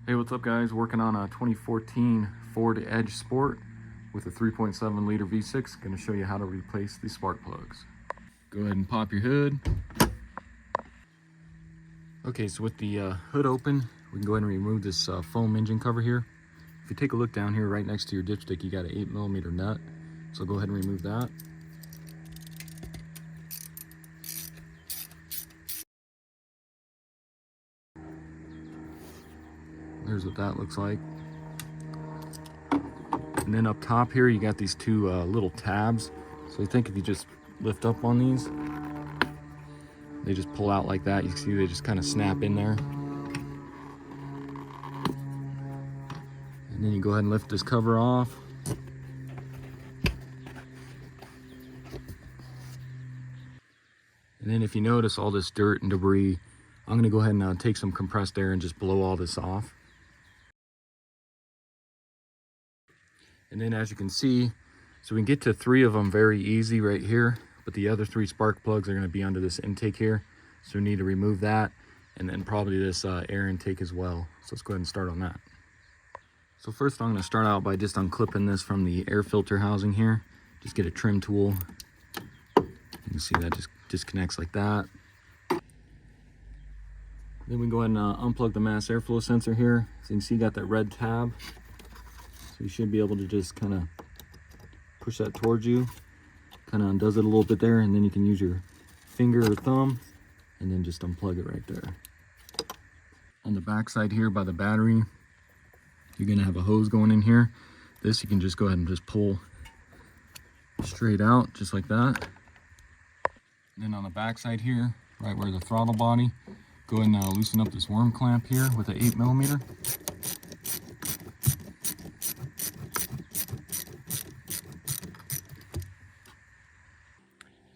Hey, what's up guys? Working on a 2014 Ford Edge Sport with a 3.7 liter V6. Going to show you how to replace the spark plugs. Go ahead and pop your hood. Okay, so with the hood open, we can go ahead and remove this foam engine cover here. If you take a look down here right next to your dipstick, you got an 8mm nut. So go ahead and remove that. There's what that looks like. And then up top here, you got these two little tabs. So I think if you just lift up on these, they just pull out like that. You see they just kind of snap in there. And then you go ahead and lift this cover off. And then if you notice all this dirt and debris, I'm gonna go ahead and take some compressed air and just blow all this off. And then as you can see, so we can get to 3 of them very easy right here, but the other 3 spark plugs are gonna be under this intake here. So we need to remove that, and then probably this air intake as well. So let's go ahead and start on that. So first I'm gonna start out by just unclipping this from the air filter housing here. Just get a trim tool. You can see that just disconnects like that. Then we go ahead and unplug the mass airflow sensor here. So you can see you got that red tab. So you should be able to just kind of push that towards you. Kind of undoes it a little bit there, and then you can use your finger or thumb and then just unplug it right there. On the back side here by the battery, you're gonna have a hose going in here. This you can just go ahead and just pull straight out, just like that. And then on the back side here, right where the throttle body, go ahead and loosen up this worm clamp here with an 8mm.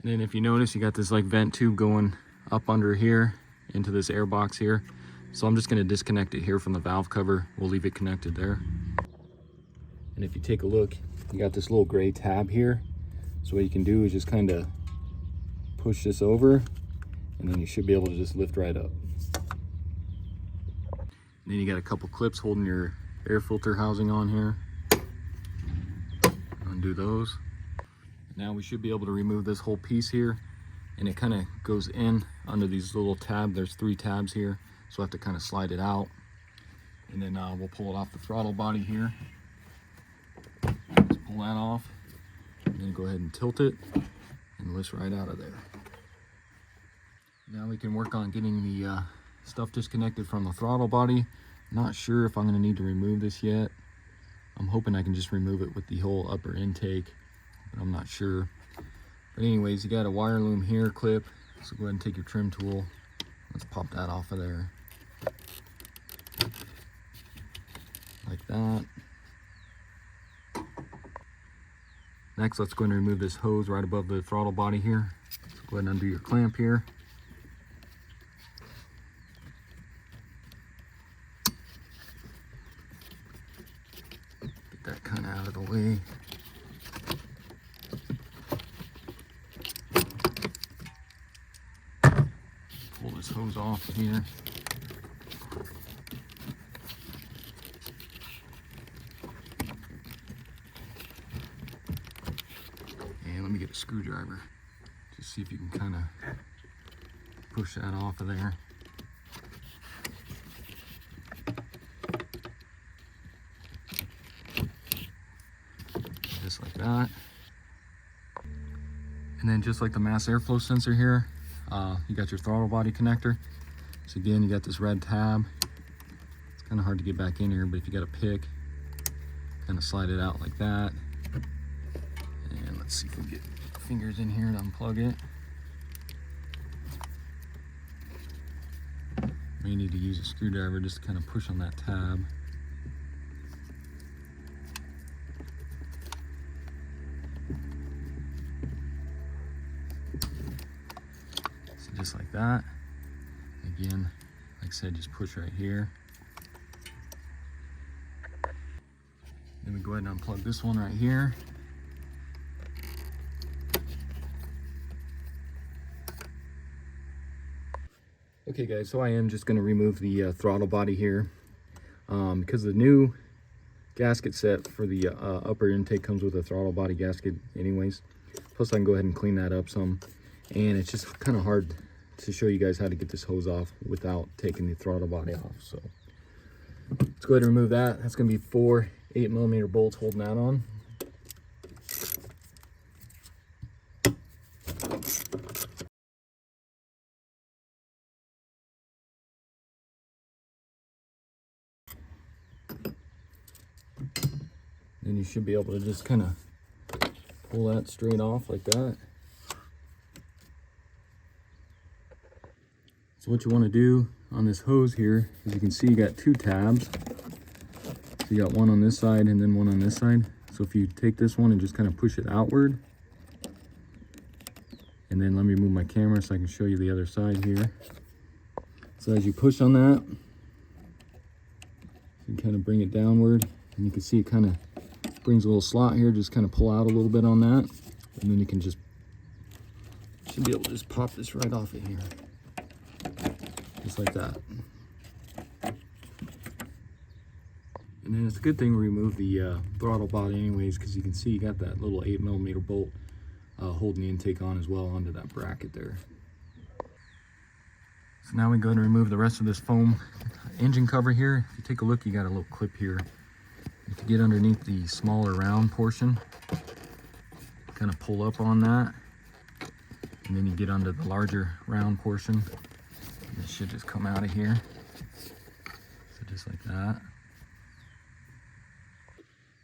And then if you notice, you got this like vent tube going up under here into this air box here. So I'm just gonna disconnect it here from the valve cover. We'll leave it connected there. And if you take a look, you got this little gray tab here. So what you can do is just kind of push this over, and then you should be able to just lift right up. And then you got a couple clips holding your air filter housing on here. Undo those. Now we should be able to remove this whole piece here, and it kind of goes in under these little tabs. There's 3 tabs here, so I have to kind of slide it out. And then we'll pull it off the throttle body here. Just pull that off, and then go ahead and tilt it, and lift right out of there. Now we can work on getting the stuff disconnected from the throttle body. Not sure if I'm going to need to remove this yet. I'm hoping I can just remove it with the whole upper intake, but I'm not sure. But anyways, you got a wire loom here clip, so go ahead and take your trim tool. Let's pop that off of there. Like that. Next, let's go ahead and remove this hose right above the throttle body here. So go ahead and undo your clamp here. Get that kind of out of the way. Pull this hose off here. And let me get a screwdriver. Just see if you can kind of push that off of there. Just like that. And then just like the mass airflow sensor here, you got your throttle body connector. So again, you got this red tab. It's kind of hard to get back in here, but if you got a pick, kind of slide it out like that. And let's see if we can get fingers in here to unplug it. May need to use a screwdriver just to kind of push on that tab. So just like that. Again, like I said, just push right here. Then we go ahead and unplug this one right here. Okay guys, so I am just going to remove the throttle body here. because the new gasket set for the upper intake comes with a throttle body gasket anyways. Plus I can go ahead and clean that up some, and it's just kind of hard to show you guys how to get this hose off without taking the throttle body off. So let's go ahead and remove that. That's going to be 4 8mm bolts holding that on. Then you should be able to just kind of pull that straight off like that. So what you want to do on this hose here, as you can see, you got 2 tabs. So you got one on this side and then one on this side. So if you take this one and just kind of push it outward, and then let me move my camera so I can show you the other side here. So as you push on that, you kind of bring it downward, and you can see it kind of brings a little slot here. Just kind of pull out a little bit on that, and then you can just, should be able to just pop this right off of here. Just like that. And then it's a good thing we remove the throttle body anyways, because you can see you got that little 8mm bolt holding the intake on as well onto that bracket there. So now we go and remove the rest of this foam engine cover here. If you take a look, you got a little clip here. If you get underneath the smaller round portion, kind of pull up on that, and then you get under the larger round portion. This should just come out of here. So just like that.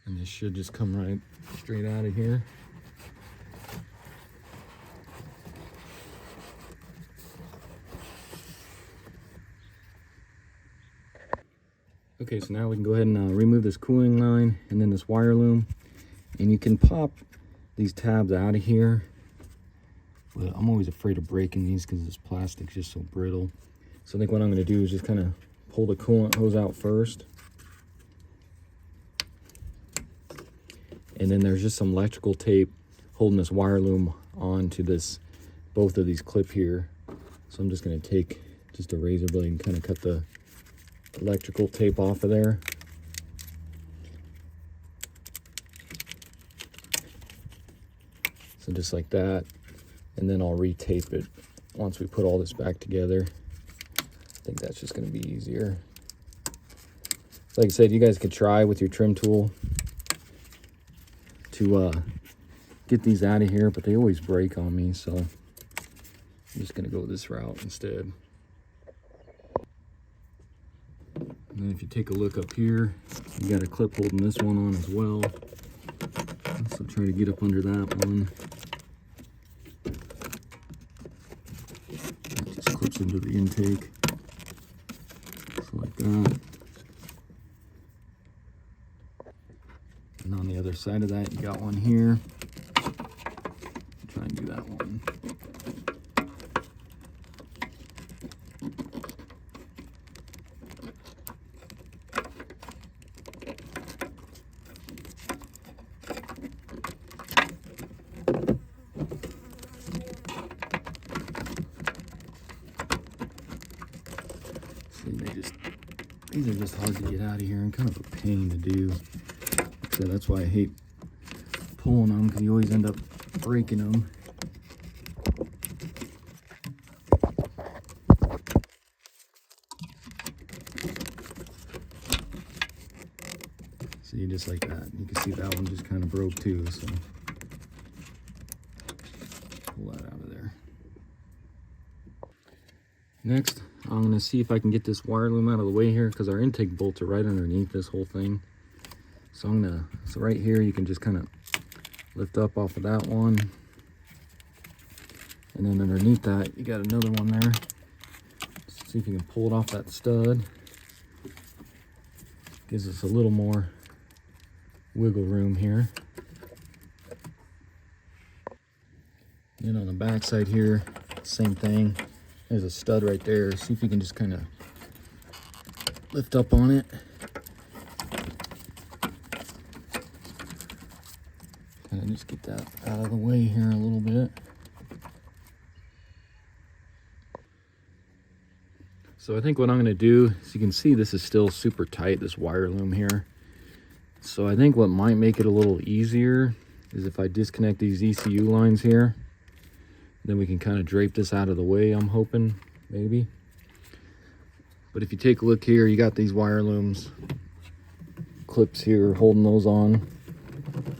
And this should just come right straight out of here. Okay, so now we can go ahead and remove this cooling line and then this wire loom. And you can pop these tabs out of here. But I'm always afraid of breaking these because this plastic's just so brittle. So I think what I'm going to do is just kind of pull the coolant hose out first. And then there's just some electrical tape holding this wire loom onto this, both of these clip here. So I'm just going to take just a razor blade and kind of cut the electrical tape off of there. So just like that. And then I'll retape it once we put all this back together. I think that's just going to be easier. Like I said, you guys could try with your trim tool to get these out of here, but they always break on me, so I'm just going to go this route instead. And then if you take a look up here, you got a clip holding this one on as well. So try to get up under that one. That just clips into the intake. So like that. And on the other side of that, you got one here. Try and do that one. These are just hard to get out of here and kind of a pain to do. So that's why I hate pulling them, because you always end up breaking them. See, just like that. You can see that one just kind of broke too, so pull that out of there. Next, I'm going to see if I can get this wire loom out of the way here, because our intake bolts are right underneath this whole thing. So so right here, you can just kind of lift up off of that one. And then underneath that, you got another one there. Let's see if you can pull it off that stud. Gives us a little more wiggle room here. Then on the back side here, same thing. There's a stud right there. See if you can just kind of lift up on it. Kind of just get that out of the way here a little bit. So I think what I'm going to do, as you can see, this is still super tight, this wire loom here. So I think what might make it a little easier is if I disconnect these ECU lines here, then we can kind of drape this out of the way, I'm hoping, maybe. But if you take a look here, you got these wire looms, clips here holding those on.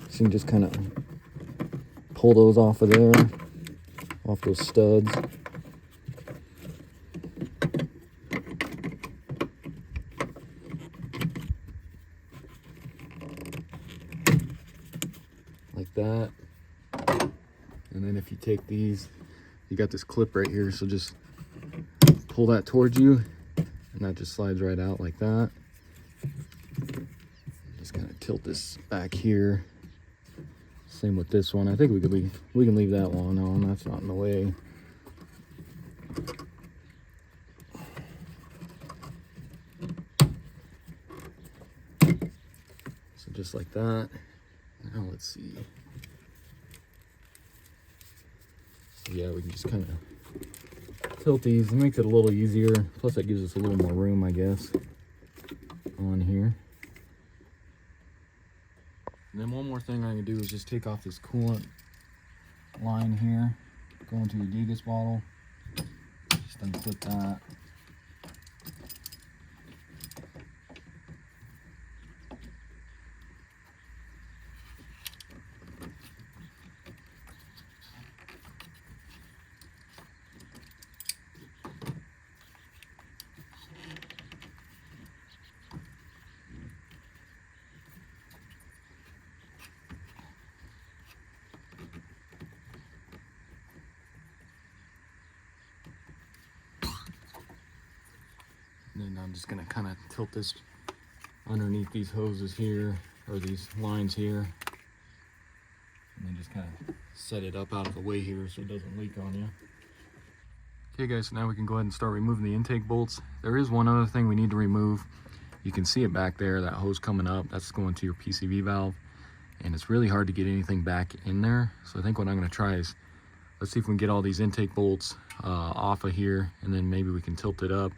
So you can just kind of pull those off of there, off those studs. Like that. And then if you take these, you got this clip right here, so just pull that towards you and that just slides right out like that. Just kind of tilt this back here. Same with this one. I think we can leave that one on, that's not in the way. So just like that. Now let's see. So yeah, we can just kind of tilt these. It makes it a little easier. Plus that gives us a little more room, I guess, on here. And then one more thing I'm going to do is just take off this coolant line here, go into your Gigas bottle, just unclip that. And then I'm just going to kind of tilt this underneath these hoses here, or these lines here. And then just kind of set it up out of the way here so it doesn't leak on you. Okay guys, so now we can go ahead and start removing the intake bolts. There is one other thing we need to remove. You can see it back there, that hose coming up, that's going to your PCV valve. And it's really hard to get anything back in there. So I think what I'm going to try is, let's see if we can get all these intake bolts off of here, and then maybe we can tilt it up.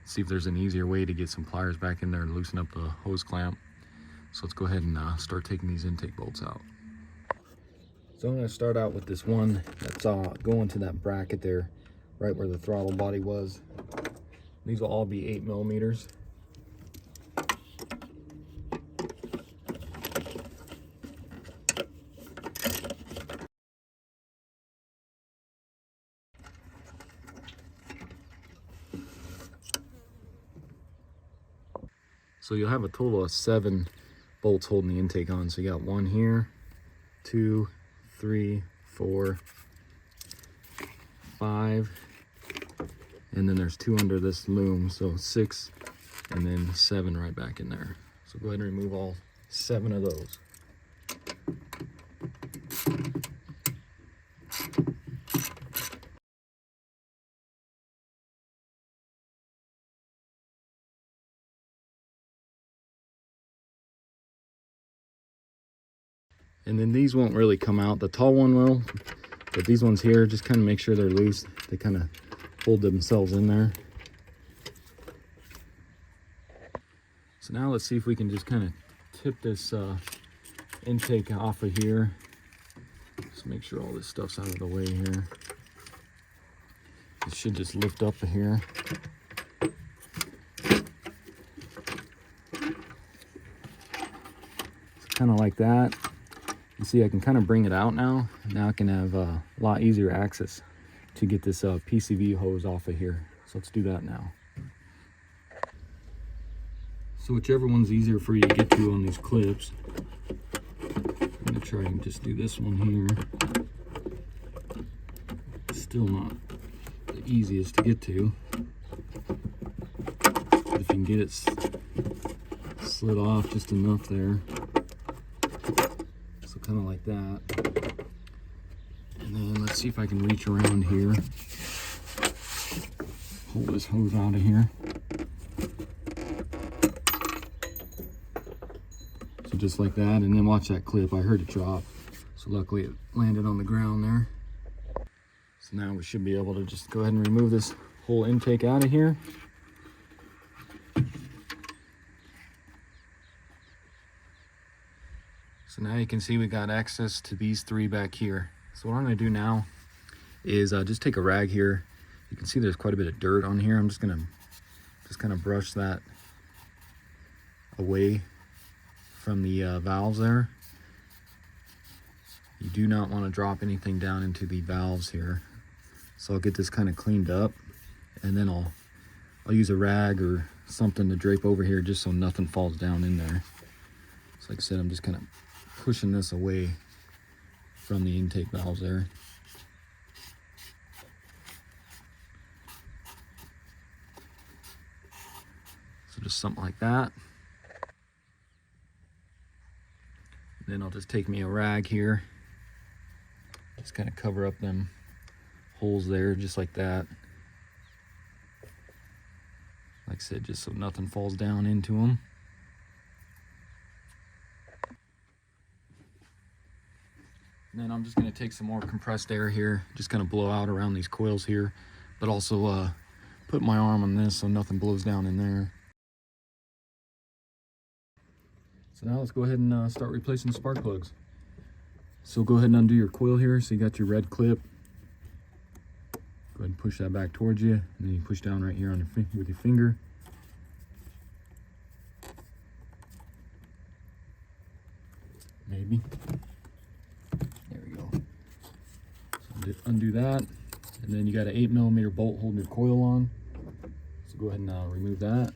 See if there's an easier way to get some pliers back in there and loosen up the hose clamp. So let's go ahead and start taking these intake bolts out. So I'm going to start out with this one that's going to that bracket there, right where the throttle body was. These will all be 8mm. So you'll have a total of 7 bolts holding the intake on. So you got 1 here, 2, 3, 4, 5, and then there's 2 under this loom. So 6, and then 7 right back in there. So go ahead and remove all 7 of those. And then these won't really come out. The tall one will, but these ones here, just kind of make sure they're loose. They kind of hold themselves in there. So now let's see if we can just kind of tip this intake off of here. Just make sure all this stuff's out of the way here. It should just lift up here. Kind of like that. You see I can kind of bring it out now. Now I can have a lot easier access to get this PCV hose off of here. So let's do that now. So whichever one's easier for you to get to on these clips. I'm gonna try and just do this one here. Still not the easiest to get to. But if you can get it slid off just enough there. Kind of like that. And then let's see if I can reach around here. Pull this hose out of here. So just like that, and then watch that clip. I heard it drop. So luckily it landed on the ground there. So now we should be able to just go ahead and remove this whole intake out of here. So now you can see we got access to these three back here. So what I'm going to do now is just take a rag here. You can see there's quite a bit of dirt on here. I'm just going to kind of brush that away from the valves there. You do not want to drop anything down into the valves here. So I'll get this kind of cleaned up, and then I'll use a rag or something to drape over here just so nothing falls down in there. So like I said, I'm just kind of pushing this away from the intake valves there. So just something like that. And then I'll just take me a rag here, just kind of cover up them holes there, just like that. Like I said, just so nothing falls down into them. And then I'm just going to take some more compressed air here, just kind of blow out around these coils here, but also put my arm on this so nothing blows down in there. So now let's go ahead and start replacing the spark plugs. So go ahead and undo your coil here. So you got your red clip. Go ahead and push that back towards you, and then you push down right here on your with your finger. Maybe. There we go. So undo that, and then you got an 8mm bolt holding your coil on. So go ahead and remove that.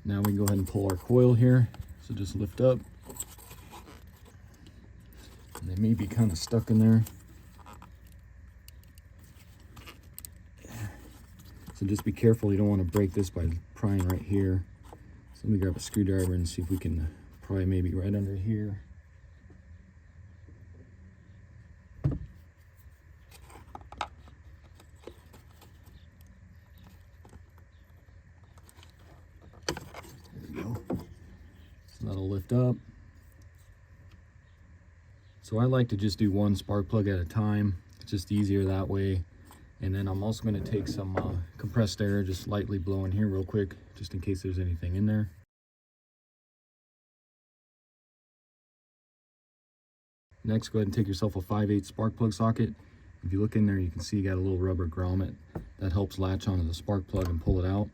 Now we can go ahead and pull our coil here. So just lift up. And they may be kind of stuck in there. So just be careful, you don't want to break this by prying right here. So let me grab a screwdriver and see if we can pry maybe right under here. That'll lift up. So I like to just do one spark plug at a time. It's just easier that way. And then I'm also going to take some compressed air, just lightly blow in here real quick, just in case there's anything in there. Next, go ahead and take yourself a 5/8 spark plug socket. If you look in there, you can see you got a little rubber grommet that helps latch onto the spark plug and pull it out.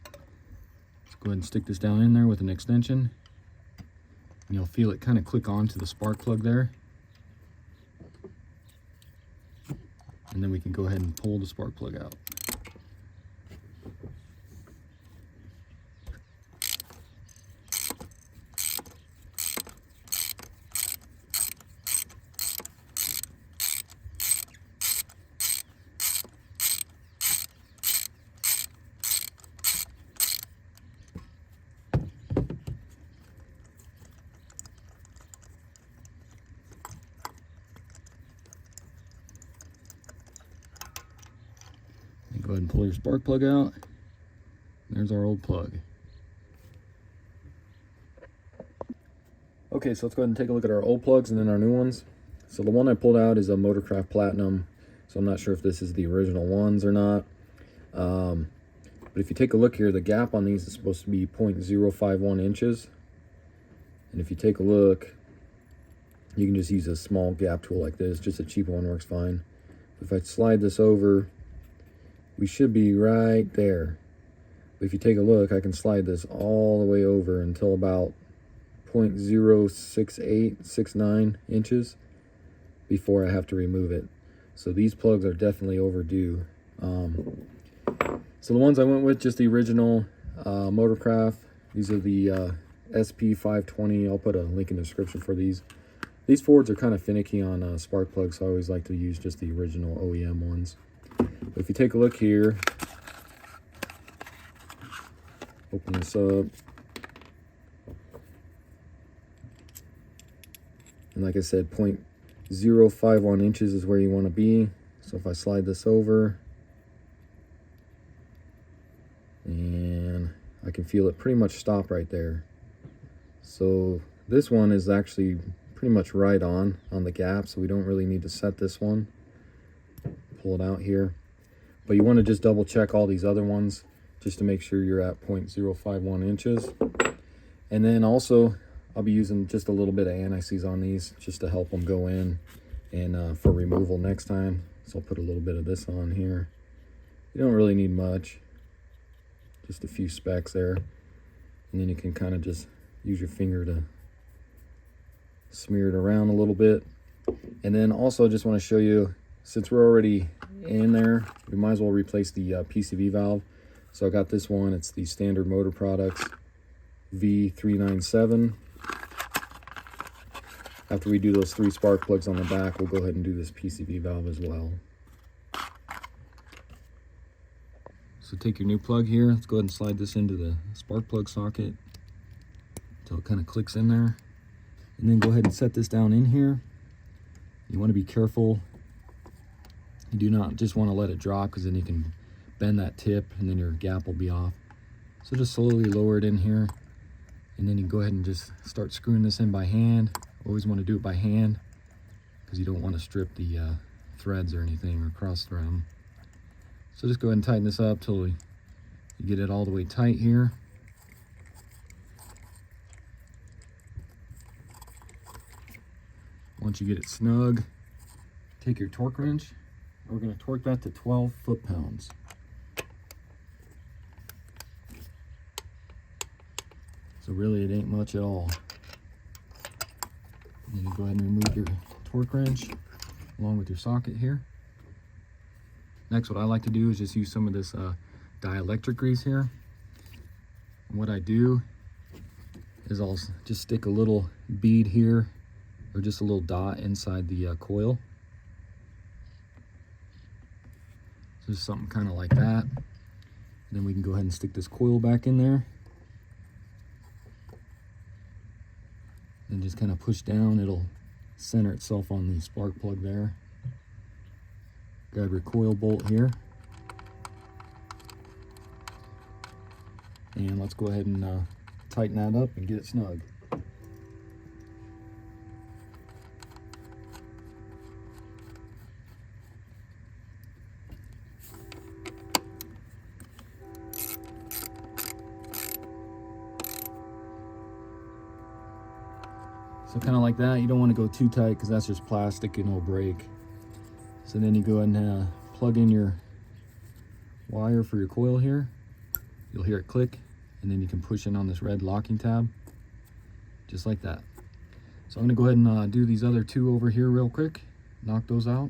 So go ahead and stick this down in there with an extension. And you'll feel it kind of click onto the spark plug there. And then we can go ahead and pull the spark plug out. Go ahead and pull your spark plug out. There's our old plug. Okay, so let's go ahead and take a look at our old plugs and then our new ones. So the one I pulled out is a Motorcraft Platinum. So I'm not sure if this is the original ones or not. But if you take a look here, the gap on these is supposed to be 0.051 inches. And if you take a look, you can just use a small gap tool like this. Just a cheap one works fine. If I slide this over, we should be right there. But if you take a look, I can slide this all the way over until about 0.06869 inches before I have to remove it. So these plugs are definitely overdue. So the ones I went with, just the original Motorcraft. These are the SP520. I'll put a link in the description for these. These Fords are kind of finicky on spark plugs, so I always like to use just the original OEM ones. But if you take a look here, open this up, and like I said, 0.051 inches is where you want to be. So if I slide this over, and I can feel it pretty much stop right there. So this one is actually pretty much right on the gap, so we don't really need to set this one. Pull it out here, but you want to just double check all these other ones just to make sure you're at 0.051 inches. And then also I'll be using just a little bit of anti-seize on these just to help them go in and for removal next time. So I'll put a little bit of this on here. You don't really need much, just a few specks there, and then you can kind of just use your finger to smear it around a little bit. And then also just want to show you, since we're already in there, we might as well replace the PCV valve. So I got this one, it's the standard Motor Products V397. After we do those 3 spark plugs on the back, we'll go ahead and do this PCV valve as well. So take your new plug here, let's go ahead and slide this into the spark plug socket until it kind of clicks in there. And then go ahead and set this down in here. You want to be careful. You do not just want to let it drop, because then you can bend that tip and then your gap will be off. So just slowly lower it in here, and then you go ahead and just start screwing this in by hand. Always want to do it by hand because you don't want to strip the threads or anything or cross thread them. So just go ahead and tighten this up till you get it all the way tight here. Once you get it snug, take your torque wrench. We're going to torque that to 12 foot-pounds. So really it ain't much at all. And then you go ahead and remove your torque wrench along with your socket here. Next, what I like to do is just use some of this dielectric grease here. And what I do is I'll just stick a little bead here, or just a little dot inside the coil. So just something kind of like that. Then we can go ahead and stick this coil back in there. And just kind of push down, it'll center itself on the spark plug there. Grab your coil bolt here. And let's go ahead and tighten that up and get it snug. So kind of like that. You don't want to go too tight because that's just plastic and it'll break. So then you go ahead and plug in your wire for your coil here. You'll hear it click, and then you can push in on this red locking tab, just like that. So I'm going to go ahead and do these other 2 over here real quick, knock those out.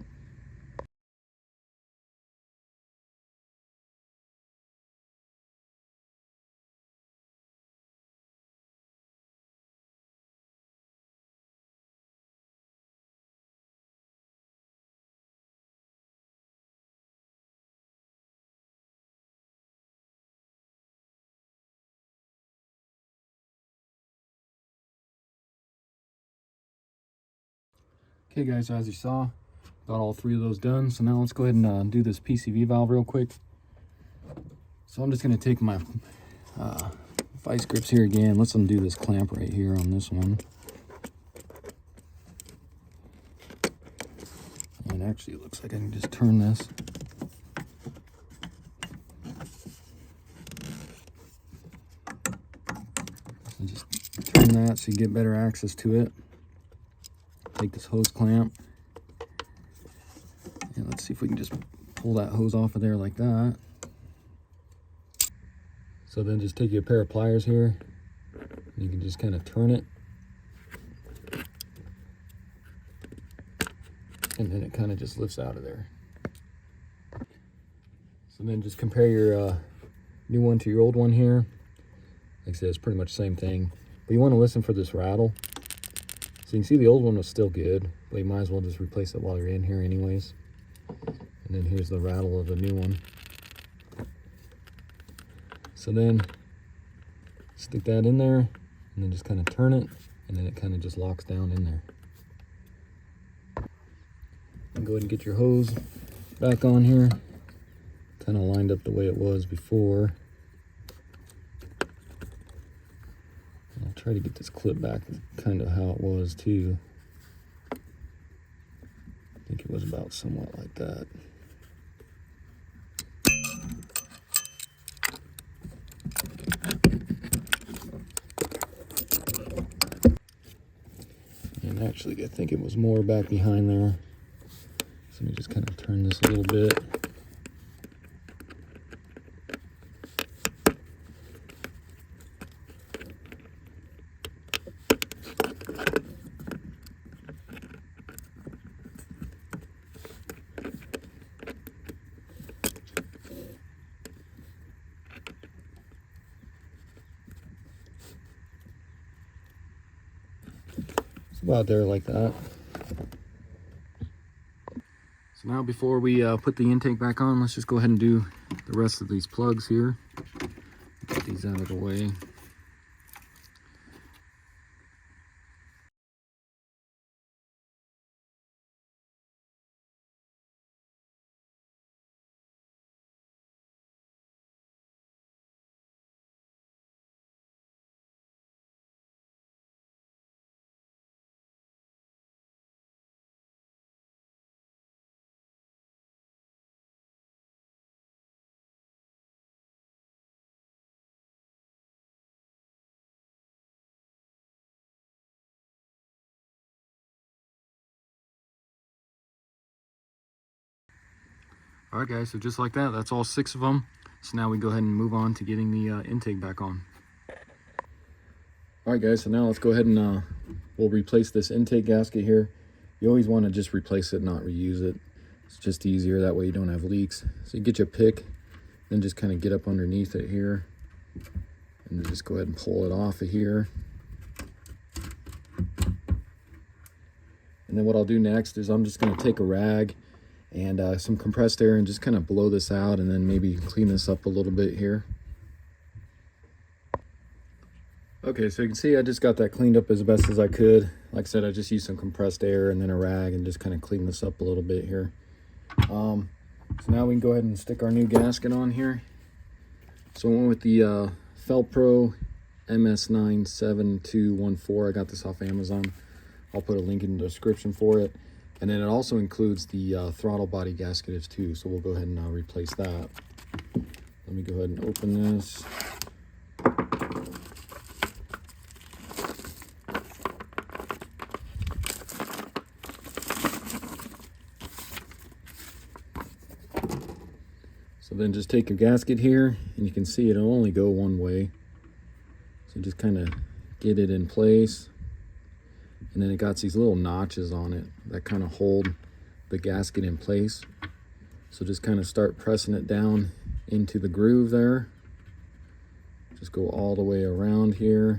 Okay guys, so as you saw, got all 3 of those done. So now let's go ahead and do this PCV valve real quick. So I'm just going to take my vice grips here again. Let's undo this clamp right here on this one. And actually it looks like I can just turn this. So just turn that so you get better access to it. Take this hose clamp, and let's see if we can just pull that hose off of there like that. So then just take your pair of pliers here, and you can just kind of turn it, and then it kind of just lifts out of there. So then just compare your new one to your old one here. Like I said, it's pretty much the same thing, but you want to listen for this rattle. So you can see the old one was still good, but you might as well just replace it while you're in here anyways. And then here's the rattle of the new one. So then stick that in there, and then just kind of turn it, and then it kind of just locks down in there. And go ahead and get your hose back on here, kind of lined up the way it was before. Try to get this clip back kind of how it was too. I think it was about somewhat like that. And actually I think it was more back behind there. So let me just kind of turn this a little bit. About there like that. So now before we put the intake back on, let's just go ahead and do the rest of these plugs here. Get these out of the way. All right guys, so just like that, that's all 6 of them. So now we go ahead and move on to getting the intake back on. All right guys, so now let's go ahead and we'll replace this intake gasket here. You always want to just replace it, not reuse it. It's just easier, that way you don't have leaks. So you get your pick, then just kind of get up underneath it here, and then just go ahead and pull it off of here. And then what I'll do next is I'm just going to take a rag and some compressed air and just kind of blow this out, and then maybe clean this up a little bit here. Okay, so you can see I just got that cleaned up as best as I could. Like I said, I just used some compressed air and then a rag and just kind of clean this up a little bit here. So now we can go ahead and stick our new gasket on here. So I went with the Felpro MS97214. I got this off Amazon. I'll put a link in the description for it. And then it also includes the throttle body gaskets too, so we'll go ahead and replace that. Let me go ahead and open this. So then just take your gasket here, and you can see it'll only go one way. So just kind of get it in place. And then it got these little notches on it that kind of hold the gasket in place. So just kind of start pressing it down into the groove there. Just go all the way around here.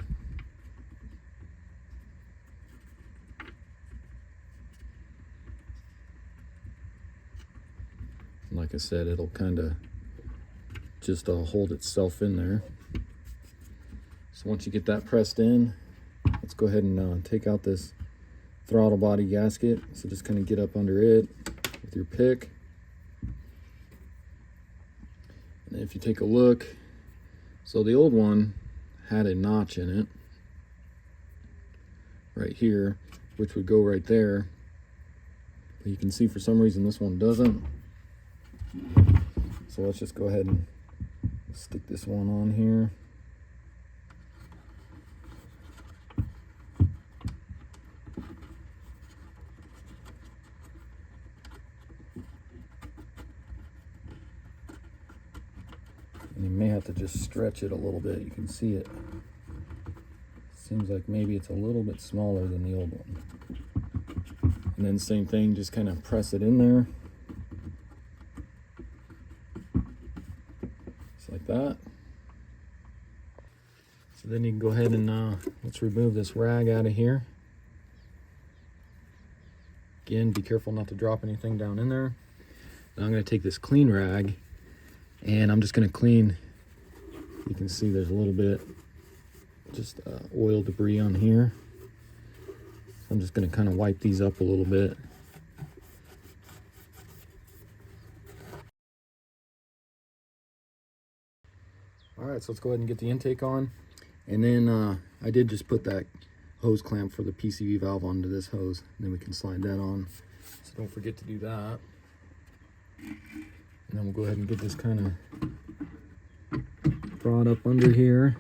Like I said, it'll kind of just hold itself in there. So once you get that pressed in, let's go ahead and take out this throttle body gasket. So just kind of get up under it with your pick. And if you take a look, so the old one had a notch in it right here, which would go right there. But you can see for some reason this one doesn't. So let's just go ahead and stick this one on here. And you may have to just stretch it a little bit. You can see it. Seems like maybe it's a little bit smaller than the old one. And then same thing, just kind of press it in there. Just like that. So then you can go ahead and let's remove this rag out of here. Again, be careful not to drop anything down in there. Now I'm going to take this clean rag and I'm just going to clean. You can see there's a little bit just oil debris on here. So I'm just going to kind of wipe these up a little bit. All right, so let's go ahead and get the intake on. And then I did just put that hose clamp for the PCV valve onto this hose. And then we can slide that on. So don't forget to do that. And then we'll go ahead and get this kind of brought up under here.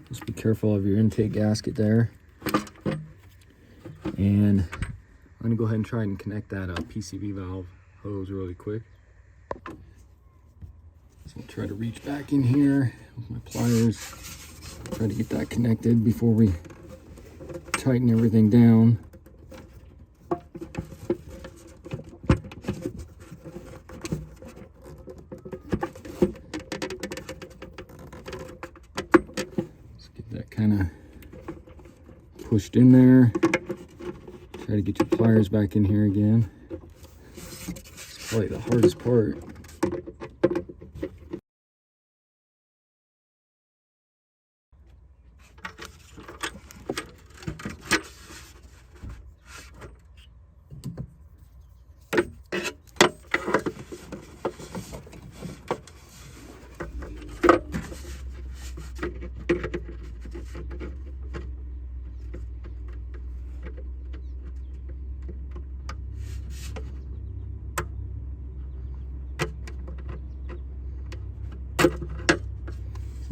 Just be careful of your intake gasket there. And I'm gonna go ahead and try and connect that PCV valve hose really quick. So I'll try to reach back in here with my pliers, try to get that connected before we tighten everything down. Let's get that kind of pushed in there. Try to get your pliers back in here again. It's probably the hardest part.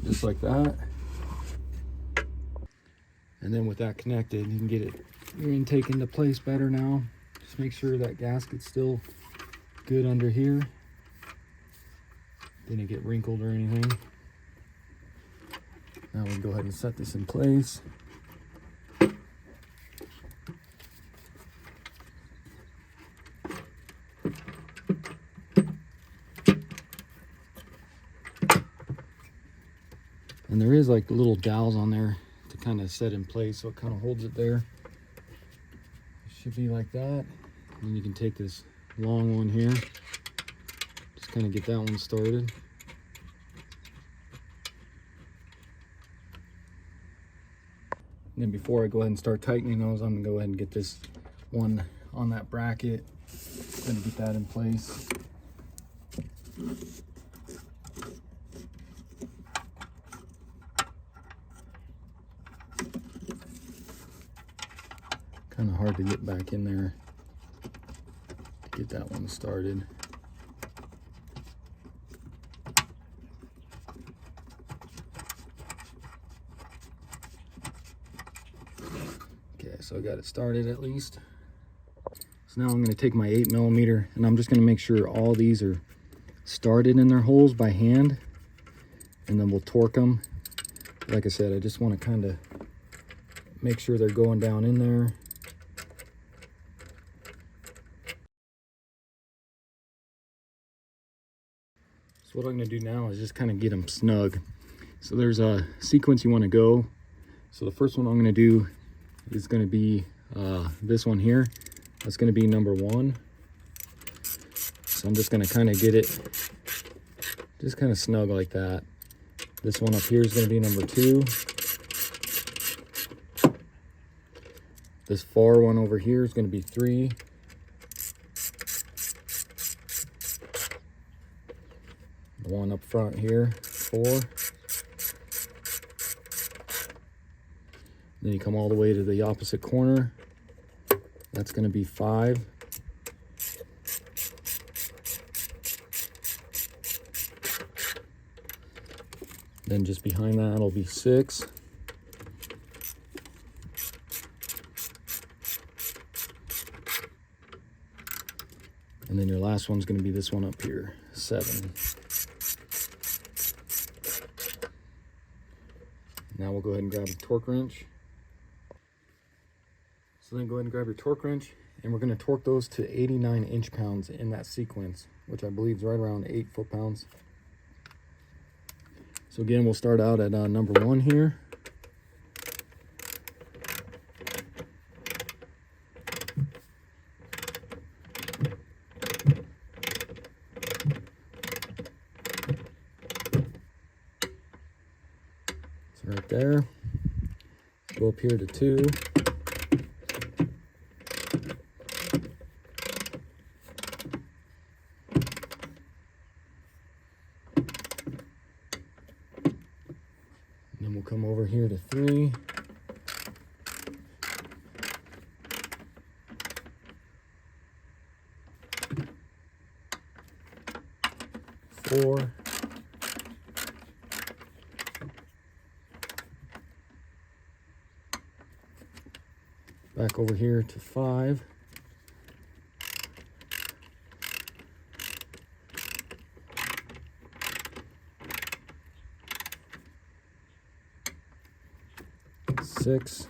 Just like that. And then with that connected, you can get it your intake into place better now. Just make sure that gasket's still good under here. Didn't get wrinkled or anything. Now we can go ahead and set this in place. And there is like little dowels on there to kind of set in place, so it kind of holds it there. It should be like that. And you can take this long one here, just kind of get that one started. And then before I go ahead and start tightening those, I'm gonna go ahead and get this one on that bracket. Gonna get that in place. Kind of hard to get back in there to get that one started. Okay, so I got it started at least. So now I'm going to take my 8mm and I'm just going to make sure all these are started in their holes by hand, and then we'll torque them. Like I said, I just want to kind of make sure they're going down in there. So what I'm going to do now is just kind of get them snug. So there's a sequence you want to go. So the first one I'm going to do is going to be this one here. That's going to be number 1. So I'm just going to kind of get it just kind of snug like that. This one up here is going to be number 2. This far one over here is going to be 3. The one up front here, 4. Then you come all the way to the opposite corner. That's going to be 5. Then just behind that will be 6. And then your last one's going to be this one up here, 7. Now we'll go ahead and grab a torque wrench. So then go ahead and grab your torque wrench, and we're going to torque those to 89 inch-pounds in that sequence, which I believe is right around 8 foot-pounds. So again, we'll start out at number 1 here. It's right there. Go up here to 2. come over here to 3. 4. Back over here to 5. 6.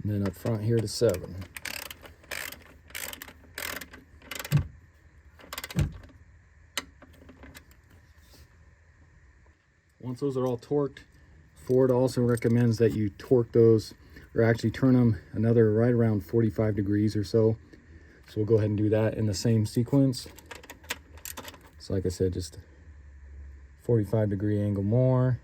And then up front here to 7. Once those are all torqued, Ford also recommends that you torque those, or actually turn them another right around 45 degrees or so. So we'll go ahead and do that in the same sequence. So like I said, just 45-degree angle more.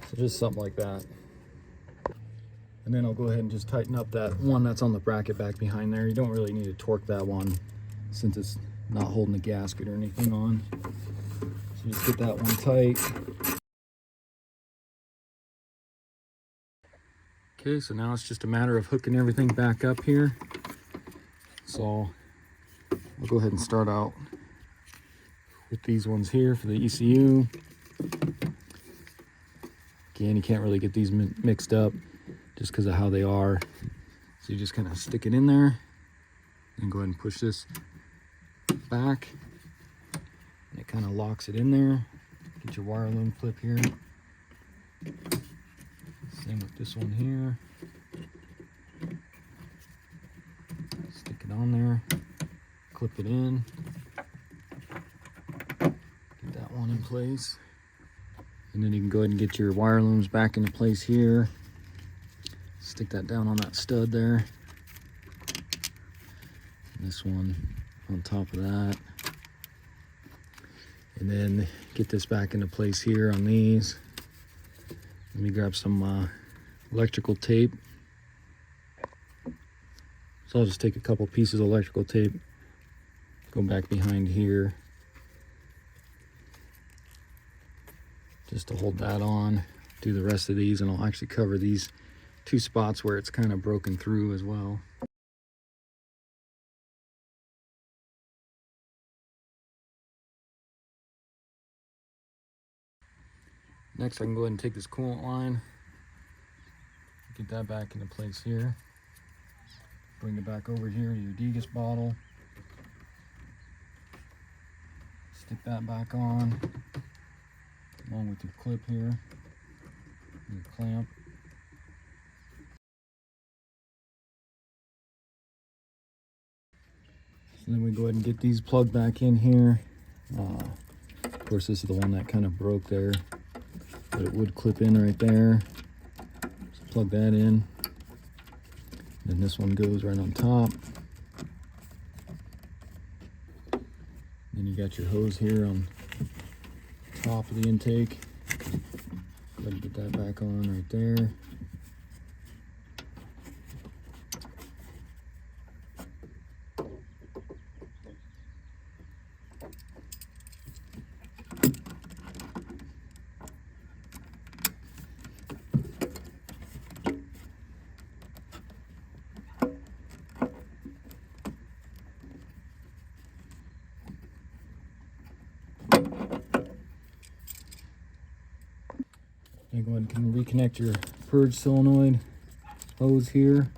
So just something like that. And then I'll go ahead and just tighten up that one that's on the bracket back behind there. You don't really need to torque that one since it's not holding the gasket or anything on. So just get that one tight. Okay, so now it's just a matter of hooking everything back up here. So I'll go ahead and start out with these ones here for the ECU. Again, you can't really get these mixed up just because of how they are. So you just kind of stick it in there and go ahead and push this back. And it kind of locks it in there. Get your wire loom clip here. Same with this one here. Stick it on there, clip it in, get that one in place. And then you can go ahead and get your wire looms back into place here. Stick that down on that stud there. And this one on top of that. And then get this back into place here on these. Let me grab some electrical tape. So I'll just take a couple pieces of electrical tape, go back behind here, just to hold that on. Do the rest of these, and I'll actually cover these 2 spots where it's kind of broken through as well. Next, I can go ahead and take this coolant line, get that back into place here. Bring it back over here to your degas bottle. Stick that back on, along with your clip here, your clamp. So then we go ahead and get these plugged back in here. Of course, this is the one that kind of broke there, but it would clip in right there. So plug that in. Then this one goes right on top. Then you got your hose here on top of the intake. Go ahead and get that back on right there. And go ahead and reconnect your purge solenoid hose here,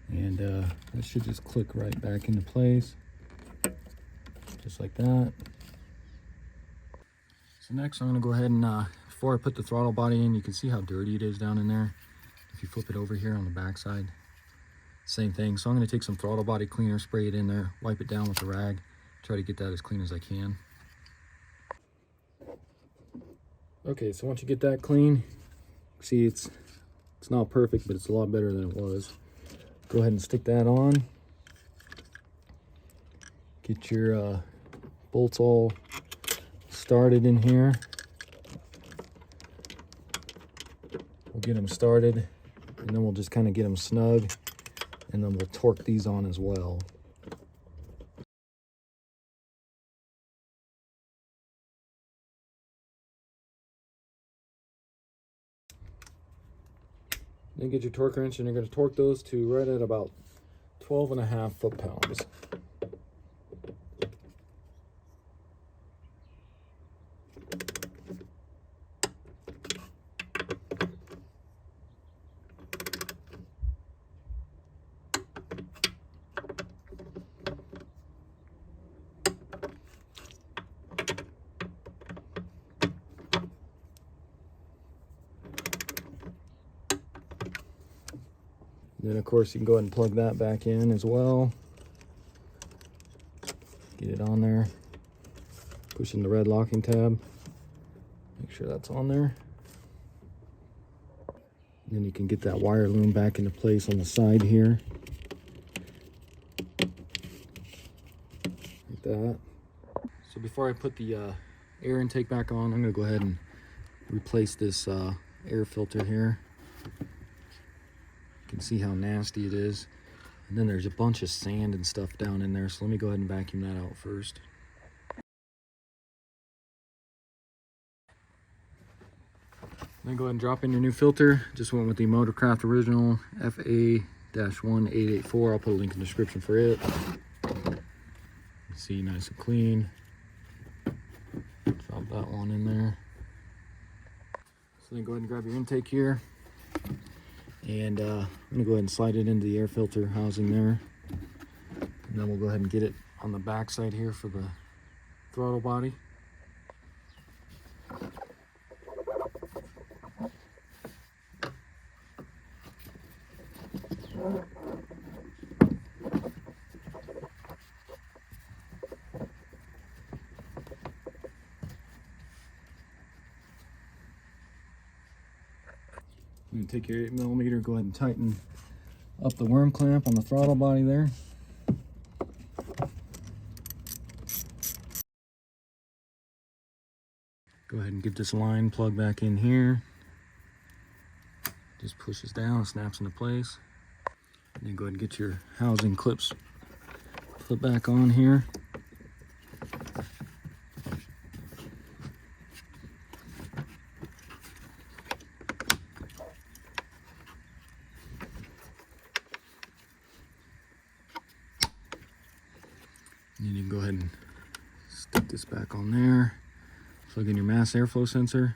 and that should just click right back into place, just like that. So next I'm going to go ahead and before I put the throttle body in, you can see how dirty it is down in there. If you flip it over here on the back side, same thing. So I'm going to take some throttle body cleaner, spray it in there, wipe it down with a rag, try to get that as clean as I can. Okay, so once you get that clean, see it's not perfect, but it's a lot better than it was. Go ahead and stick that on. Get your bolts all started in here. We'll get them started, and then we'll just kind of get them snug, and then we'll torque these on as well. Then get your torque wrench, and you're going to torque those to right at about 12.5 foot-pounds. Then of course you can go ahead and plug that back in as well. Get it on there. Pushing the red locking tab. Make sure that's on there. And then you can get that wire loom back into place on the side here. Like that. So before I put the air intake back on, I'm going to go ahead and replace this air filter here. You can see how nasty it is, and then there's a bunch of sand and stuff down in there, so let me go ahead and vacuum that out first. Then go ahead and drop in your new filter. Just went with the Motorcraft original FA-1884. I'll put a link in the description for it. See, nice and clean. Drop that one in there. So then go ahead and grab your intake here. And I'm gonna go ahead and slide it into the air filter housing there. And then we'll go ahead and get it on the back side here for the throttle body. You can take your 8mm, go ahead and tighten up the worm clamp on the throttle body there. Go ahead and get this line plugged back in here. Just pushes down, snaps into place. And then go ahead and get your housing clips put back on here. And then you can go ahead and stick this back on there. Plug in your mass airflow sensor.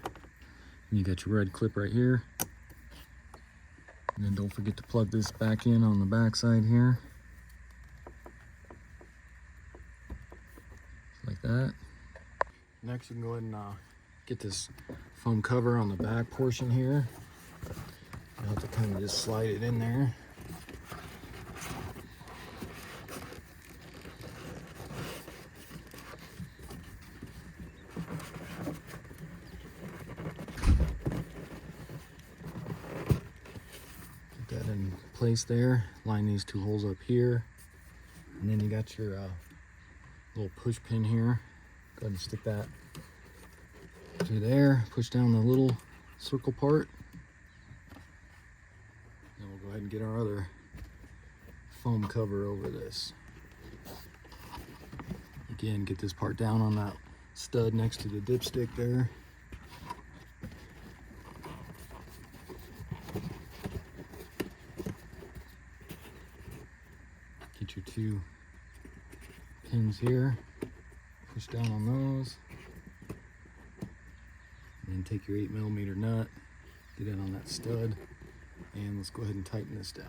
And you got your red clip right here. And then don't forget to plug this back in on the back side here. Like that. Next you can go ahead and get this foam cover on the back portion here. You'll have to kind of just slide it in there. Get that in place there. Line these two holes up here. And then you got your little push pin here. Go ahead and stick that through there. Push down the little circle part. And we'll go ahead and get our other foam cover over this. Again, get this part down on that stud next to the dipstick there. Get your two pins here. Push down on those. And then take your 8mm nut. Get it on that stud. And let's go ahead and tighten this down.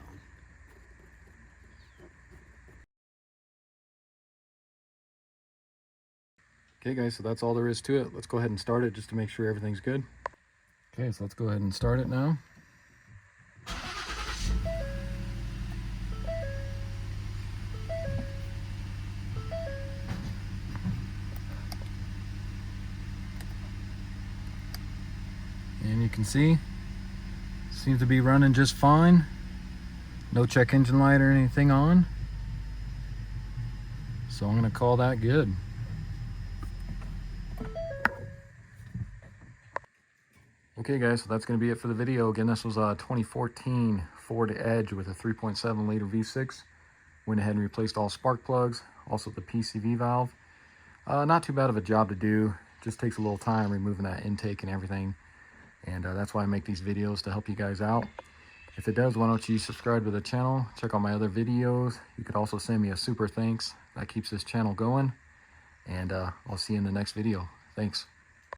Okay guys, so that's all there is to it. Let's go ahead and start it just to make sure everything's good. Okay, so let's go ahead and start it now. And you can see, seems to be running just fine. No check engine light or anything on. So I'm gonna call that good. Okay guys, so that's gonna be it for the video. Again, this was a 2014 Ford Edge with a 3.7 liter V6. Went ahead and replaced all spark plugs, also the PCV valve. Not too bad of a job to do. Just takes a little time removing that intake and everything. And that's why I make these videos, to help you guys out. If it does, why don't you subscribe to the channel, check out my other videos. You could also send me a super thanks. That keeps this channel going. And I'll see you in the next video. Thanks.